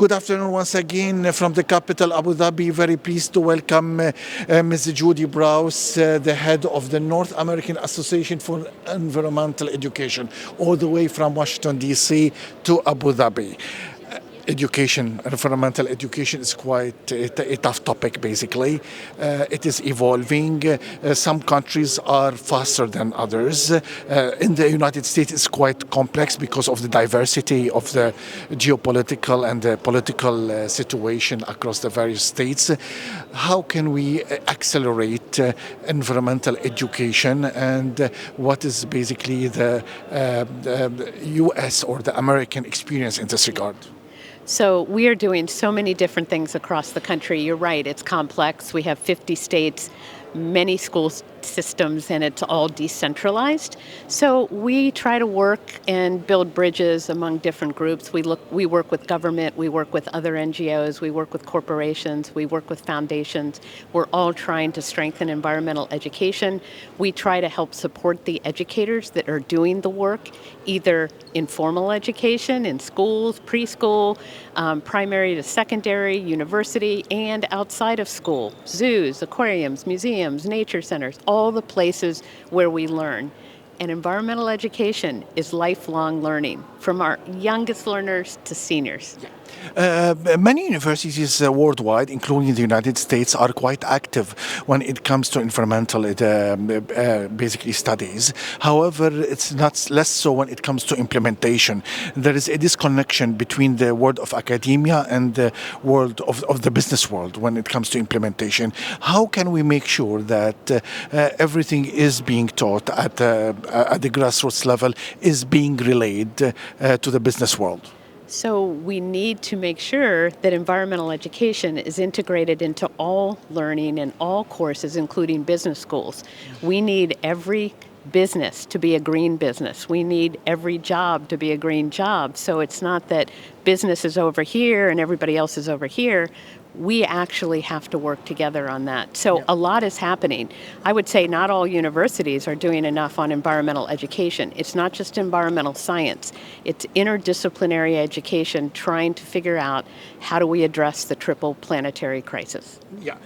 Good afternoon once again from the capital, Abu Dhabi. Very pleased to welcome Ms. Judy Braus, the head of the North American Association for Environmental Education, all the way from Washington, D.C. to Abu Dhabi. Environmental education is quite a tough topic, basically. It is evolving. Some countries are faster than others. In the United States, it's quite complex because of the diversity of the geopolitical and the political situation across the various states. How can we accelerate environmental education, and what is basically the U.S. or the American experience in this regard? So we are doing so many different things across the country. You're right, it's complex. We have 50 states, many school systems, and it's all decentralized. So we try to work and build bridges among different groups. We work with government, we work with other NGOs, we work with corporations, we work with foundations. We're all trying to strengthen environmental education. We try to help support the educators that are doing the work, either in formal education, in schools, preschool, primary to secondary, university, and outside of school, zoos, aquariums, museums, nature centers, all the places where we learn. And environmental education is lifelong learning, from our youngest learners to seniors. Many universities worldwide, including the United States, are quite active when it comes to environmental basically studies. However, it's not less so when it comes to implementation. There is a disconnection between the world of academia and the world of the business world when it comes to implementation. How can we make sure that everything is being taught at the grassroots level is being relayed to the business world? So we need to make sure that environmental education is integrated into all learning and all courses, including business schools. We need every business to be a green business. We need every job to be a green job. So it's not that business is over here and everybody else is over here. We actually have to work together on that. So a lot is happening. I would say not all universities are doing enough on environmental education. It's not just environmental science. It's interdisciplinary education, trying to figure out how do we address the triple planetary crisis. Yeah,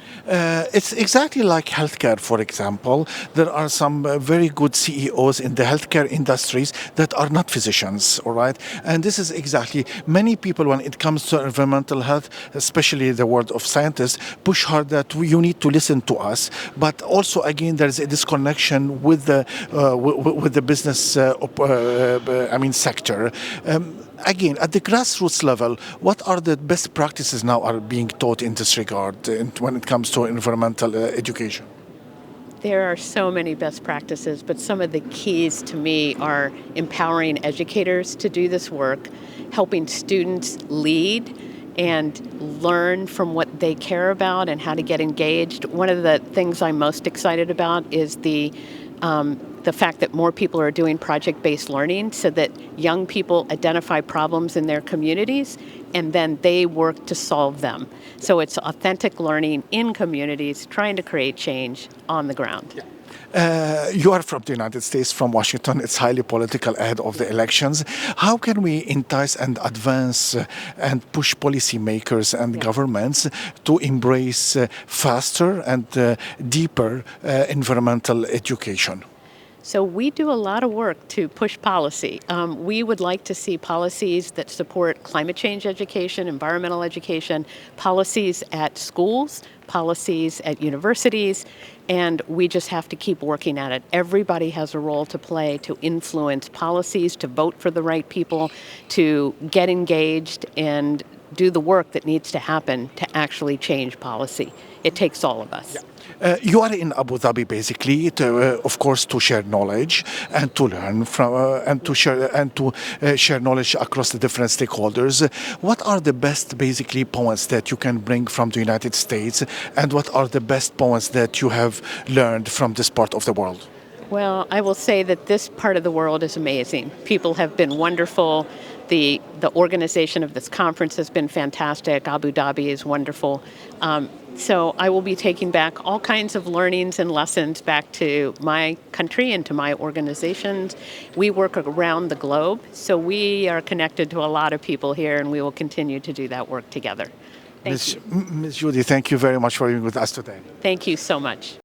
it's exactly like healthcare, for example. There are some very good CEOs in the healthcare industries that are not physicians, all right? And this is exactly, many people, when it comes to environmental health, especially the world of scientists, push hard that you need to listen to us. But also, again, there's a disconnection with the business, sector. Again, at the grassroots level, what are the best practices now are being taught in this regard when it comes to environmental education? There are so many best practices, but some of the keys to me are empowering educators to do this work, helping students lead and learn from what they care about and how to get engaged. One of the things I'm most excited about is the fact that more people are doing project-based learning so that young people identify problems in their communities and then they work to solve them. So it's authentic learning in communities, trying to create change on the ground. Yeah. You are from the United States, from Washington. It's highly political ahead of the elections. How can we entice and advance and push policymakers and governments to embrace faster and deeper environmental education? So we do a lot of work to push policy. We would like to see policies that support climate change education, environmental education, policies at schools, policies at universities, and we just have to keep working at it. Everybody has a role to play to influence policies, to vote for the right people, to get engaged and do the work that needs to happen to actually change policy. It takes all of us. You are in Abu Dhabi, basically, of course, to share knowledge and to learn from, and to share knowledge across the different stakeholders. What are the best, basically, points that you can bring from the United States, and what are the best points that you have learned from this part of the world? Well, I will say that this part of the world is amazing. People have been wonderful. The organization of this conference has been fantastic. Abu Dhabi is wonderful. So I will be taking back all kinds of learnings and lessons back to my country and to my organizations. We work around the globe, so we are connected to a lot of people here, and we will continue to do that work together. Thank you. Ms. Judy, thank you very much for being with us today. Thank you so much.